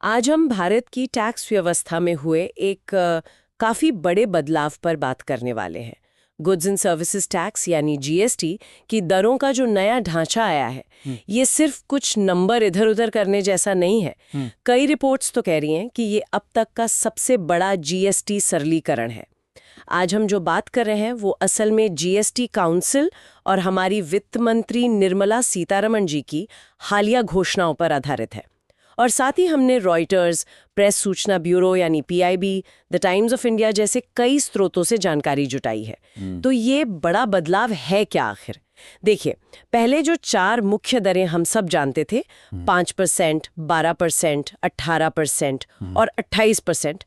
आज हम भारत की टैक्स व्यवस्था में हुए एक काफी बड़े बदलाव पर बात करने वाले हैं। गुड्स एंड सर्विसेज टैक्स यानी जीएसटी की दरों का जो नया ढांचा आया है, ये सिर्फ कुछ नंबर इधर उधर करने जैसा नहीं है। कई रिपोर्ट्स तो कह रही हैं कि ये अब तक का सबसे बड़ा जीएसटी सरलीकरण है। आज हम जो बात कर रहे हैं वो असल में जीएसटी काउंसिल और हमारी वित्त मंत्री निर्मला सीतारमण जी की हालिया घोषणाओं पर आधारित है। और साथ ही हमने रॉयटर्स, प्रेस सूचना ब्यूरो यानी PIB, the times of India जैसे कई स्रोतों से जानकारी जुटाई है। तो ये बड़ा बदलाव है क्या आखिर? देखिए, पहले जो 4 मुख्य दरें हम सब जानते थे, 5%, 12%, 18% और 28%,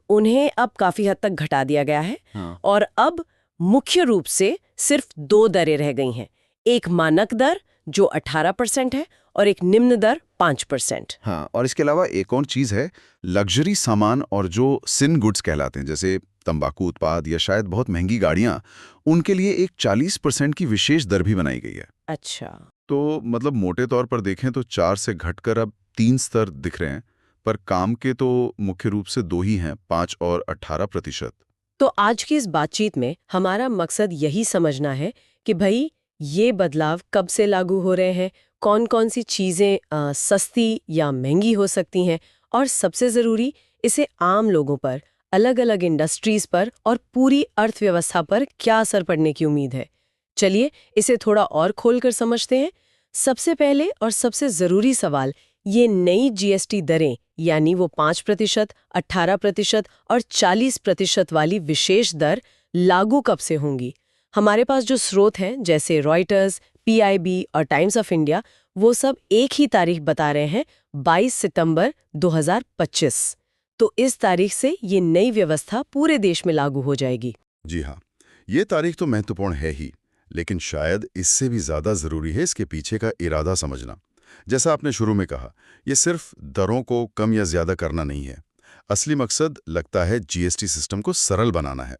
उन्हें अब काफी हद तक घटा दिया गया है। और अब मुख्य रूप से सिर्फ 2 दरें रह गई हैं। एक मानक दर जो 18% है और एक निम्न दर 5%। हाँ, और इसके अलावा एक और चीज है, लग्जरी सामान और जो सिन गुड्स कहलाते हैं, जैसे तंबाकू उत्पाद या शायद बहुत महंगी गाड़ियां, उनके लिए एक 40% की विशेष दर भी बनाई गई है। अच्छा, तो मतलब मोटे तौर पर देखें तो 4 से घटकर अब 3 स्तर दिख रहे हैं, पर काम के तो मुख्य रूप से 2 ही हैं, 5 और 18%। तो आज की इस बातचीत में हमारा मकसद यही समझना है कि भाई ये बदलाव कब से लागू हो रहे हैं, कौन-कौन सी चीजें सस्ती या महंगी हो सकती हैं, और सबसे जरूरी, इसे आम लोगों पर, अलग-अलग इंडस्ट्रीज पर और पूरी अर्थव्यवस्था पर क्या असर पड़ने की उम्मीद है। चलिए इसे थोड़ा और खोलकर समझते हैं। सबसे पहले और सबसे जरूरी सवाल, ये नई जीएसटी दरें यानी वो 5%, 18% और 40% वाली विशेष दर लागू कब से होंगी? हमारे पास जो स्रोत हैं जैसे रॉयटर्स, पीआईबी और टाइम्स ऑफ इंडिया, वो सब एक ही तारीख बता रहे हैं, 22 सितंबर 2025। तो इस तारीख से ये नई व्यवस्था पूरे देश में लागू हो जाएगी। जी हाँ, ये तारीख तो महत्वपूर्ण है ही, लेकिन शायद इससे भी ज्यादा जरूरी है इसके पीछे का इरादा समझना। जैसा आपने शुरू में कहा, ये सिर्फ दरों को कम या ज्यादा करना नहीं है। असली मकसद लगता है जीएसटी सिस्टम को सरल बनाना है।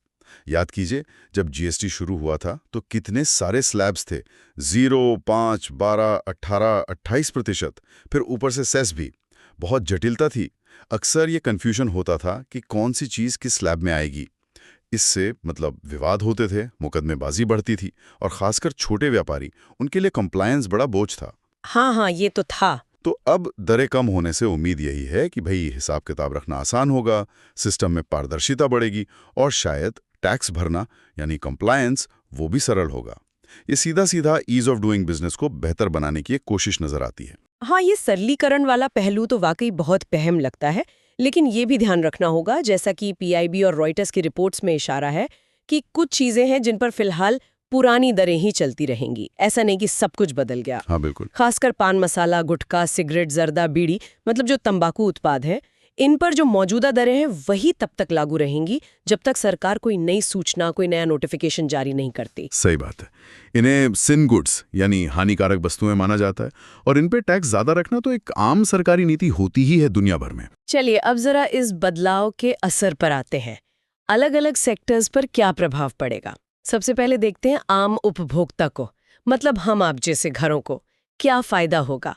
याद कीजिए, जब जीएसटी शुरू हुआ था तो कितने सारे स्लैब्स थे, 0, 5, 12, 18, 28%, फिर ऊपर से सेस भी। बहुत जटिलता थी। अक्सर ये कंफ्यूजन होता था कि कौन सी चीज़ किस स्लैब में आएगी। इससे मतलब विवाद होते थे, मुकदमेबाजी बढ़ती थी, और खासकर छोटे व्यापारी, उनके लिए कंप्लायंस बड़ा बोझ था। हाँ, ये तो था। तो अब दरें कम होने से उम्मीद यही है कि भाई हिसाब किताब रखना आसान होगा, सिस्टम में पारदर्शिता बढ़ेगी और शायद टैक्स भरना यानी कंप्लायंस वो भी सरल होगा। ये सीधा सीधा ईज ऑफ डूइंग बिजनेस को बेहतर बनाने की एक कोशिश नजर आती है। हाँ, ये सरलीकरण वाला पहलू तो वाकई बहुत अहम लगता है, लेकिन ये भी ध्यान रखना होगा, जैसा कि पीआईबी और रॉयटर्स की रिपोर्ट्स में इशारा है, कि कुछ चीजें हैं जिन पर फिलहाल पुरानी दरें ही चलती रहेंगी। ऐसा नहीं कि सब कुछ बदल गया। हाँ बिल्कुल। खासकर पान मसाला, गुटखा, सिगरेट, जर्दा, बीड़ी, मतलब जो तंबाकू उत्पाद है, इन पर जो मौजूदा दरें हैं वही तब तक लागू रहेंगी जब तक सरकार कोई नई सूचना, कोई नया नोटिफिकेशन जारी नहीं करती। सही बात है। इन्हें सिन गुड्स यानी हानिकारक वस्तुएं माना जाता है, और इन पे टैक्स ज्यादा रखना तो एक आम सरकारी नीति होती ही है दुनिया भर में। चलिए अब जरा इस बदलाव के असर पर आते हैं। अलग अलग सेक्टर्स पर क्या प्रभाव पड़ेगा? सबसे पहले देखते हैं आम उपभोक्ता को, मतलब हम आप जैसे घरों को क्या फायदा होगा।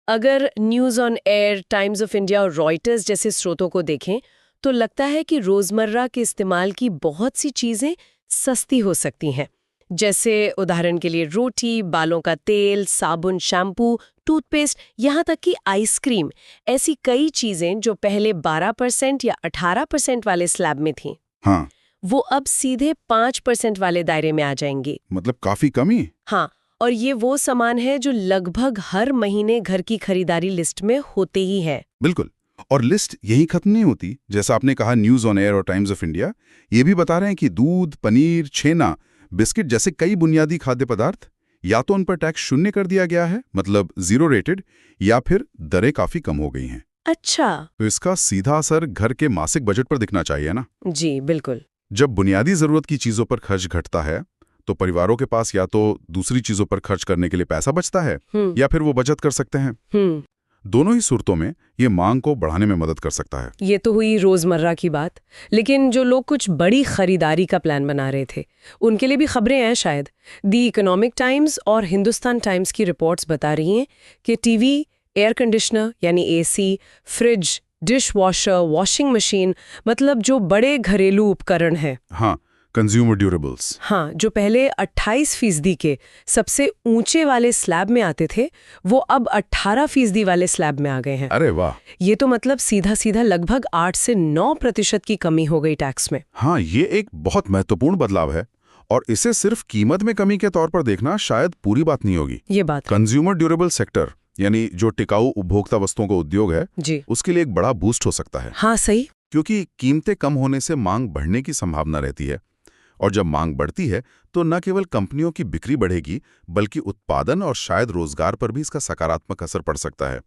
अगर news on air, times of India और रॉयटर्स जैसे स्रोतों को देखें तो लगता है कि रोजमर्रा के इस्तेमाल की बहुत सी चीजें सस्ती हो सकती हैं। जैसे उदाहरण के लिए रोटी, बालों का तेल, साबुन, शैम्पू, टूथपेस्ट, यहाँ तक कि आइसक्रीम। ऐसी कई चीजें जो पहले 12% या 18% वाले स्लैब में थीं, हाँ, वो अब सीधे 5% वाले दायरे में आ जाएंगी। मतलब काफी कमी। हाँ, और ये वो सामान है जो लगभग हर महीने घर की खरीदारी लिस्ट में होते ही है। बिल्कुल। और लिस्ट यही खत्म नहीं होती। जैसा आपने कहा, न्यूज़ ऑन एयर और टाइम्स ऑफ इंडिया ये भी बता रहे हैं कि दूध, पनीर, छेना, बिस्किट जैसे कई बुनियादी खाद्य पदार्थ या तो उन पर टैक्स शून्य कर दिया गया है, मतलब 0 रेटेड, या फिर दरें काफी कम हो गई हैं। अच्छा। तो इसका सीधा असर घर के मासिक बजट पर दिखना चाहिए ना। जी बिल्कुल। जब बुनियादी जरूरत की चीजों पर खर्च घटता है तो परिवारों के पास या तो दूसरी चीजों पर खर्च करने के लिए पैसा बचता है, या फिर वो बचत कर सकते हैं। दोनों ही सूरतों में ये मांग को बढ़ाने में मदद कर सकता है। ये तो हुई रोजमर्रा की बात, लेकिन जो लोग कुछ बड़ी खरीदारी का प्लान बना रहे थे, उनके लिए भी खबरें हैं शायद। दी इकोनॉमिक टाइम्स और हिंदुस्तान टाइम्स की रिपोर्ट्स बता रही हैं कि टीवी, एयर कंडीशनर यानी AC, fridge, dish washer, washing machine, मतलब जो बड़े घरेलू उपकरण हैं। हाँ, कंज्यूमर ड्यूरेबल्स। हाँ, जो पहले 28% के सबसे ऊंचे वाले स्लैब में आते थे, वो अब 18% वाले स्लैब में आ गए हैं। अरे वाह! ये तो मतलब सीधा सीधा लगभग 8 से 9% की कमी हो गई टैक्स में। हाँ, ये एक बहुत महत्वपूर्ण बदलाव है और इसे सिर्फ कीमत में कमी के तौर पर देखना शायद पूरी बात नहीं होगी। ये बात है। कंज्यूमर ड्यूरेबल सेक्टर यानी जो टिकाऊ उपभोक्ता वस्तुओं का उद्योग है जी, उसके लिए एक बड़ा बूस्ट हो सकता है। हाँ सही। क्योंकि कीमतें कम होने से मांग बढ़ने की संभावना रहती है और जब मांग बढ़ती है तो न केवल कंपनियों की बिक्री बढ़ेगी बल्कि उत्पादन और शायद रोजगार पर भी इसका सकारात्मक असर पड़ सकता है।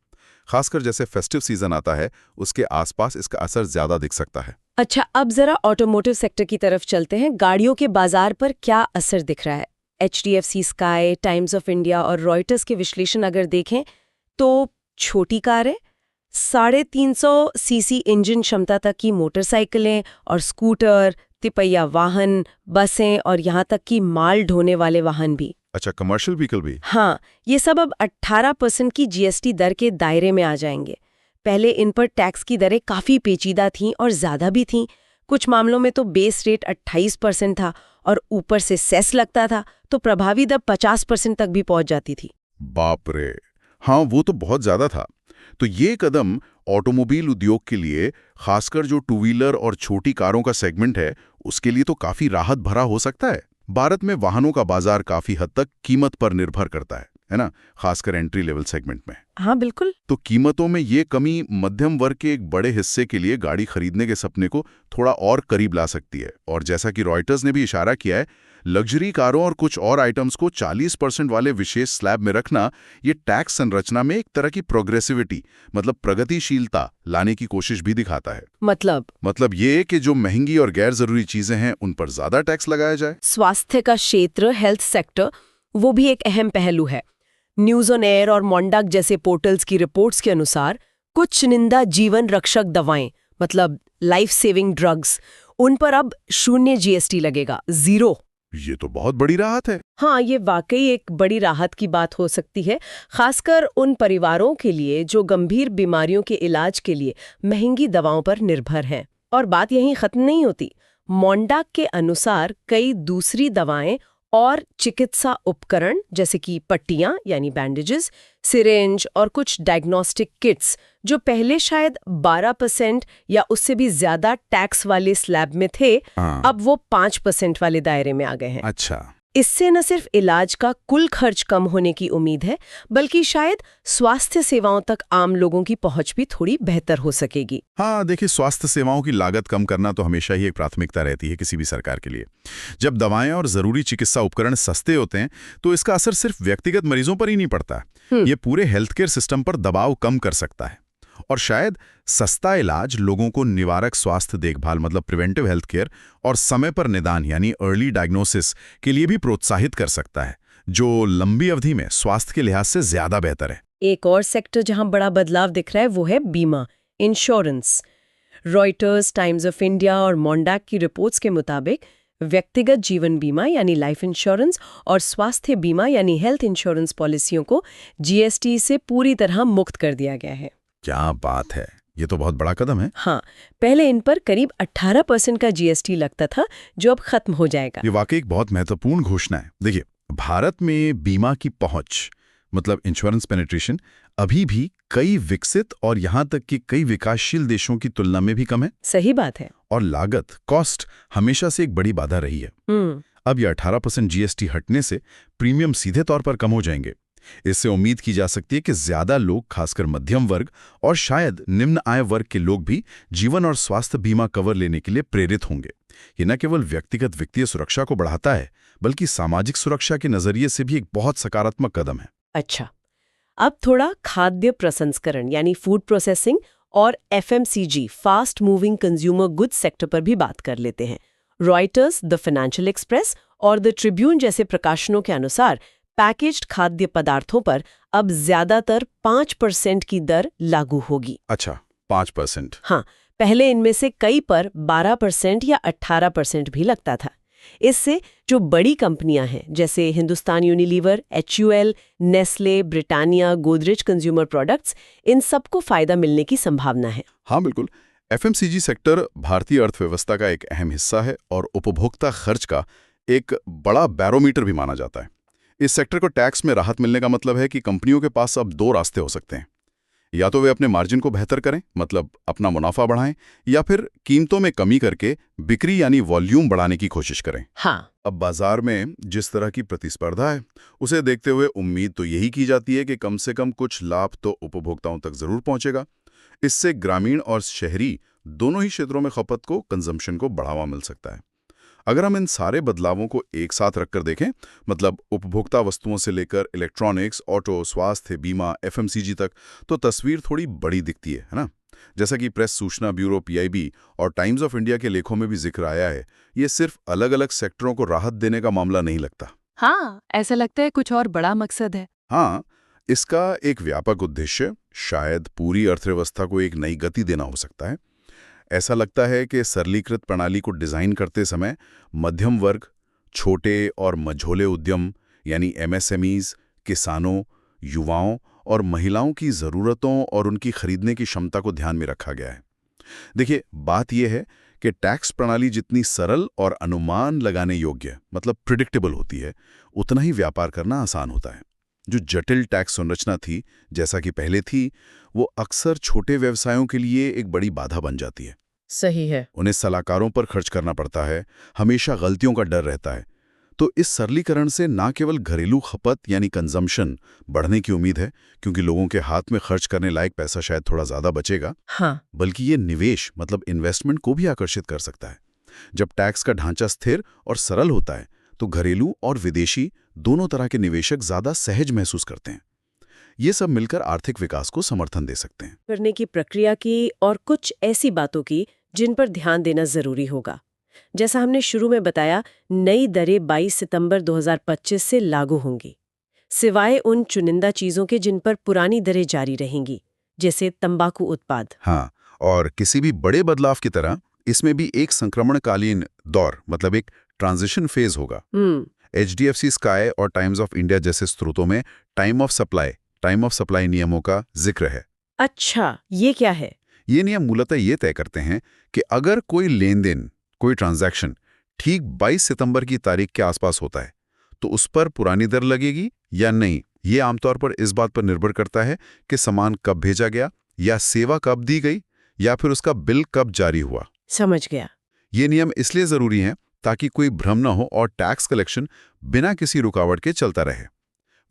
खासकर जैसे फेस्टिव सीजन आता है उसके आसपास इसका असर ज्यादा दिख सकता है। अच्छा, अब जरा ऑटोमोटिव सेक्टर की तरफ चलते हैं। गाड़ियों के बाजार पर क्या असर दिख रहा है? HDFC sky, times of India और रॉयटर्स के विश्लेषण अगर देखें तो छोटी कारें, 350 सीसी इंजन क्षमता तक की मोटरसाइकिलें और स्कूटर, तिपहिया वाहन, बसें और यहाँ तक कि माल ढोने वाले वाहन भी। अच्छा, कमर्शियल व्हीकल भी? हाँ, ये सब अब 18% की GST दर के दायरे में आ जाएंगे। पहले इन पर टैक्स की दरें काफ़ी पेचीदा थीं और ज़्यादा भी थीं। कुछ मामलों में तो बेस रेट 28% था और ऊपर से सेस लगता था, तो प्रभावी दर 50% तक भी पहुंच जाती थी। बाप रे! हाँ, वो तो बहुत ज्यादा था। तो ये कदम ऑटोमोबाइल उद्योग के लिए, खासकर जो टू व्हीलर और छोटी कारों का सेगमेंट है, उसके लिए तो काफी राहत भरा हो सकता है। भारत में वाहनों का बाजार काफी हद तक कीमत पर निर्भर करता है ना, खासकर एंट्री लेवल सेगमेंट में। हाँ बिल्कुल। तो कीमतों में ये कमी मध्यम वर्ग के एक बड़े हिस्से के लिए गाड़ी खरीदने के सपने को थोड़ा और करीब ला सकती है। और जैसा कि रॉयटर्स ने भी इशारा किया है, लग्जरी कारों और कुछ और आइटम्स को 40% वाले विशेष स्लैब में रखना ये टैक्स संरचना में एक तरह की प्रोग्रेसिविटी, मतलब प्रगतिशीलता लाने की कोशिश भी दिखाता है। मतलब ये कि जो महंगी और गैर जरूरी चीजें हैं उन पर ज्यादा टैक्स लगाया जाए। स्वास्थ्य का क्षेत्र, हेल्थ सेक्टर, वो भी एक अहम पहलू है। न्यूज़ ऑन एयर और मॉन्डाक जैसे पोर्टल्स की रिपोर्ट्स के अनुसार कुछ चुनिंदा जीवन रक्षक दवाएं, मतलब लाइफ सेविंग ड्रग्स, उन पर अब 0 GST लगेगा, 0। ये तो बहुत बड़ी राहत है। हाँ, ये वाकई एक बड़ी राहत की बात हो सकती है, खासकर उन परिवारों के लिए जो गंभीर बीमारियों के इलाज के लिए महंगी दवाओं पर निर्भर हैं। और बात यहीं खत्म नहीं होती। मॉन्डाक के अनुसार कई दूसरी दवाएं और चिकित्सा उपकरण जैसे कि पट्टियां यानी बैंडेजेस, सिरिंज और कुछ डायग्नोस्टिक किट्स जो पहले शायद 12% या उससे भी ज्यादा टैक्स वाले स्लैब में थे, अब वो 5% वाले दायरे में आ गए हैं। अच्छा, इससे न सिर्फ इलाज का कुल खर्च कम होने की उम्मीद है, बल्कि शायद स्वास्थ्य सेवाओं तक आम लोगों की पहुंच भी थोड़ी बेहतर हो सकेगी। हाँ, देखिए, स्वास्थ्य सेवाओं की लागत कम करना तो हमेशा ही एक प्राथमिकता रहती है किसी भी सरकार के लिए। जब दवाएं और जरूरी चिकित्सा उपकरण सस्ते होते हैं तो इसका असर सिर्फ व्यक्तिगत मरीजों पर ही नहीं पड़ता, ये पूरे हेल्थ केयर सिस्टम पर दबाव कम कर सकता है। और शायद सस्ता इलाज लोगों को निवारक स्वास्थ्य देखभाल, मतलब प्रिवेंटिव हेल्थ केयर, और समय पर निदान यानी अर्ली डायग्नोसिस के लिए भी प्रोत्साहित कर सकता है, जो लंबी अवधि में स्वास्थ्य के लिहाज से ज्यादा बेहतर है। एक और सेक्टर जहां बड़ा बदलाव दिख रहा है वो है बीमा, insurance. Reuters, times of India और मॉन्डाक की रिपोर्ट्स के मुताबिक व्यक्तिगत जीवन बीमा यानी लाइफ इंश्योरेंस और स्वास्थ्य बीमा यानी हेल्थ इंश्योरेंस पॉलिसियों को GST से पूरी तरह मुक्त कर दिया गया है। क्या बात है, ये तो बहुत बड़ा कदम है। हाँ, पहले इन पर करीब 18% का GST लगता था, जो अब खत्म हो जाएगा। ये वाकई एक बहुत महत्वपूर्ण घोषणा है। देखिए, भारत में बीमा की पहुंच, मतलब इंश्योरेंस पेनिट्रेशन, अभी भी कई विकसित और यहाँ तक कि कई विकासशील देशों की तुलना में भी कम है। सही बात है। और लागत, कॉस्ट, हमेशा से एक बड़ी बाधा रही है। अब ये 18% GST हटने से प्रीमियम सीधे तौर पर कम हो जाएंगे। इससे उम्मीद की जा सकती है कि ज्यादा लोग, खासकर मध्यम वर्ग और शायद निम्न आय वर्ग के लोग भी जीवन और स्वास्थ्य बीमा कवर लेने के लिए प्रेरित होंगे। ये न केवल व्यक्तिगत वित्तीय सुरक्षा को बढ़ाता है, बल्कि सामाजिक सुरक्षा के नजरिए से भी एक बहुत सकारात्मक कदम है। अच्छा, अब थोड़ा खाद्य प्रसंस्करण यानी फूड प्रोसेसिंग और FMCG, fast moving consumer goods sector पर भी बात कर लेते हैं। रॉयटर्स, द फाइनेंशियल एक्सप्रेस और द ट्रिब्यून जैसे प्रकाशनों के अनुसार पैकेज्ड खाद्य पदार्थों पर अब ज्यादातर 5% की दर लागू होगी। अच्छा, 5%? हाँ, पहले इनमें से कई पर 12% या 18% भी लगता था। इससे जो बड़ी कंपनियां हैं जैसे Hindustan Unilever, HUL, Nestle, Britannia, Godrej consumer products, इन सबको फायदा मिलने की संभावना है। हाँ बिल्कुल। FMCG सेक्टर भारतीय अर्थव्यवस्था का एक अहम हिस्सा है और उपभोक्ता खर्च का एक बड़ा बैरोमीटर भी माना जाता है। इस सेक्टर को टैक्स में राहत मिलने का मतलब है कि कंपनियों के पास अब दो रास्ते हो सकते हैं। या तो वे अपने मार्जिन को बेहतर करें, मतलब अपना मुनाफा बढ़ाएं, या फिर कीमतों में कमी करके बिक्री यानी वॉल्यूम बढ़ाने की कोशिश करें। हाँ, अब बाजार में जिस तरह की प्रतिस्पर्धा है, उसे देखते हुए उम्मीद तो यही की जाती है कि कम से कम कुछ लाभ तो उपभोक्ताओं तक जरूर पहुंचेगा। इससे ग्रामीण और शहरी दोनों ही क्षेत्रों में खपत को, कंजम्पशन को बढ़ावा मिल सकता है। अगर हम इन सारे बदलावों को एक साथ रखकर देखें, मतलब उपभोक्ता वस्तुओं से लेकर इलेक्ट्रॉनिक्स, ऑटो, स्वास्थ्य, बीमा, FMCG तक, तो तस्वीर थोड़ी बड़ी दिखती है ना? जैसा कि प्रेस सूचना ब्यूरो PIB और टाइम्स ऑफ इंडिया के लेखों में भी जिक्र आया है, ये सिर्फ अलग अलग सेक्टरों को राहत देने का मामला नहीं लगता। हाँ, ऐसा लगता है कुछ और बड़ा मकसद है। हाँ, इसका एक व्यापक उद्देश्य शायद पूरी अर्थव्यवस्था को एक नई गति देना हो सकता है। ऐसा लगता है कि सरलीकृत प्रणाली को डिज़ाइन करते समय मध्यम वर्ग, छोटे और मझोले उद्यम यानी MSMEs, किसानों, युवाओं और महिलाओं की ज़रूरतों और उनकी खरीदने की क्षमता को ध्यान में रखा गया है। देखिए, बात यह है कि टैक्स प्रणाली जितनी सरल और अनुमान लगाने योग्य, मतलब प्रिडिक्टेबल होती है, उतना ही व्यापार करना आसान होता है। जो जटिल टैक्स संरचना थी, जैसा कि पहले थी, वो अक्सर छोटे व्यवसायों के लिए एक बड़ी बाधा बन जाती है। सही है। उन्हें सलाहकारों पर खर्च करना पड़ता है, हमेशा गलतियों का डर रहता है। तो इस सरलीकरण से न केवल घरेलू खपत यानी कंजम्पशन बढ़ने की उम्मीद है, क्योंकि लोगों के हाथ में खर्च करने लायक पैसा शायद थोड़ा ज़्यादा बचेगा, हाँ, बल्कि ये निवेश मतलब इन्वेस्टमेंट को भी आकर्षित कर सकता है। जब टैक्स का ढांचा स्थिर और सरल होता है, तो घरेलू और विदेशी दोनों तरह के निवेशक ज़्यादा सहज महसूस करते हैं। ये सब मिलकर आर्थिक विकास को समर्थन दे सकते हैं। करने की प्रक्रिया की और कुछ ऐसी बातों की जिन पर ध्यान देना जरूरी होगा। जैसा हमने शुरू में बताया, नई दरें 22 सितंबर 2025 से लागू होंगी, सिवाय उन चुनिंदा चीजों के जिन पर पुरानी दरें जारी रहेंगी, जैसे तंबाकू उत्पाद। हाँ, और किसी भी बड़े बदलाव की तरह इसमें भी एक संक्रमणकालीन दौर, मतलब एक ट्रांजिशन फेज होगा। HDFC स्काई और टाइम्स ऑफ इंडिया जैसे स्रोतों में टाइम ऑफ सप्लाई नियमों का जिक्र है। अच्छा, ये क्या है? ये नियम मूलतः ये तय करते हैं कि अगर कोई लेनदेन, कोई ट्रांजैक्शन ठीक 22 सितंबर की तारीख के आसपास होता है, तो उस पर पुरानी दर लगेगी या नहीं। ये आमतौर पर इस बात पर निर्भर करता है कि सामान कब भेजा गया, या सेवा कब दी गई, या फिर उसका बिल कब जारी हुआ। समझ गया। ये नियम इसलिए जरूरी हैं ताकि कोई भ्रम न हो और टैक्स कलेक्शन बिना किसी रुकावट के चलता रहे।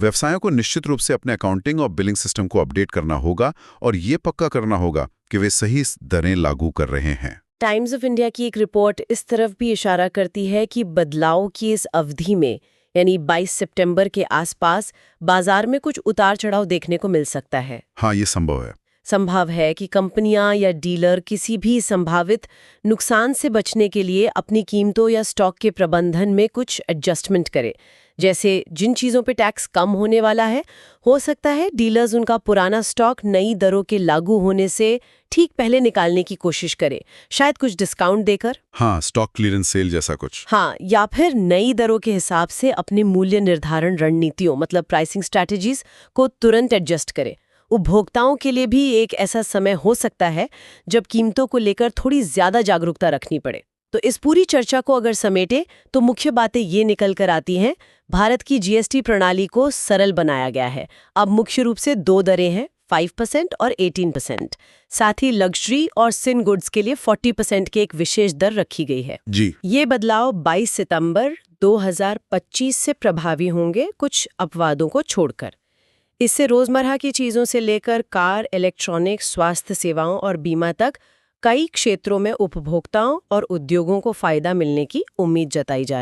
व्यवसायों को निश्चित रूप से अपने अकाउंटिंग और बिलिंग सिस्टम को अपडेट करना होगा और ये पक्का करना होगा कि वे सही दरें लागू कर रहे हैं। टाइम्स ऑफ इंडिया की एक रिपोर्ट इस तरफ भी इशारा करती है कि बदलाव की इस अवधि में, यानी 22 सितंबर के आसपास, बाजार में कुछ उतार चढ़ाव देखने को मिल सकता है। हाँ, ये संभव है कि कंपनियां या डीलर किसी भी संभावित नुकसान से बचने के लिए अपनी कीमतों या स्टॉक के प्रबंधन में कुछ एडजस्टमेंट करें। जैसे जिन चीज़ों पे टैक्स कम होने वाला है, हो सकता है डीलर्स उनका पुराना स्टॉक नई दरों के लागू होने से ठीक पहले निकालने की कोशिश करें, शायद कुछ डिस्काउंट देकर। हाँ, स्टॉक क्लियरेंस सेल जैसा कुछ। हाँ, या फिर नई दरों के हिसाब से अपनी मूल्य निर्धारण रणनीतियों, मतलब प्राइसिंग स्ट्रैटेजीज को तुरंत एडजस्ट करें। उपभोक्ताओं के लिए भी एक ऐसा समय हो सकता है जब कीमतों को लेकर थोड़ी ज्यादा जागरूकता रखनी पड़े। तो इस पूरी चर्चा को अगर समेटे तो मुख्य बातें ये निकल कर आती हैं। भारत की GST प्रणाली को सरल बनाया गया है। अब मुख्य रूप से दो दरें हैं, 5% और 18%। साथ ही लग्जरी और सिन गुड्स के लिए 40% की एक विशेष दर रखी गई है जी। ये बदलाव 22 सितंबर 2025 से प्रभावी होंगे, कुछ अपवादों को छोड़कर। इससे रोजमर्रा की चीजों से लेकर कार, इलेक्ट्रॉनिक्स, स्वास्थ्य सेवाओं और बीमा तक कई क्षेत्रों में उपभोक्ताओं और उद्योगों को फायदा मिलने की उम्मीद जताई जा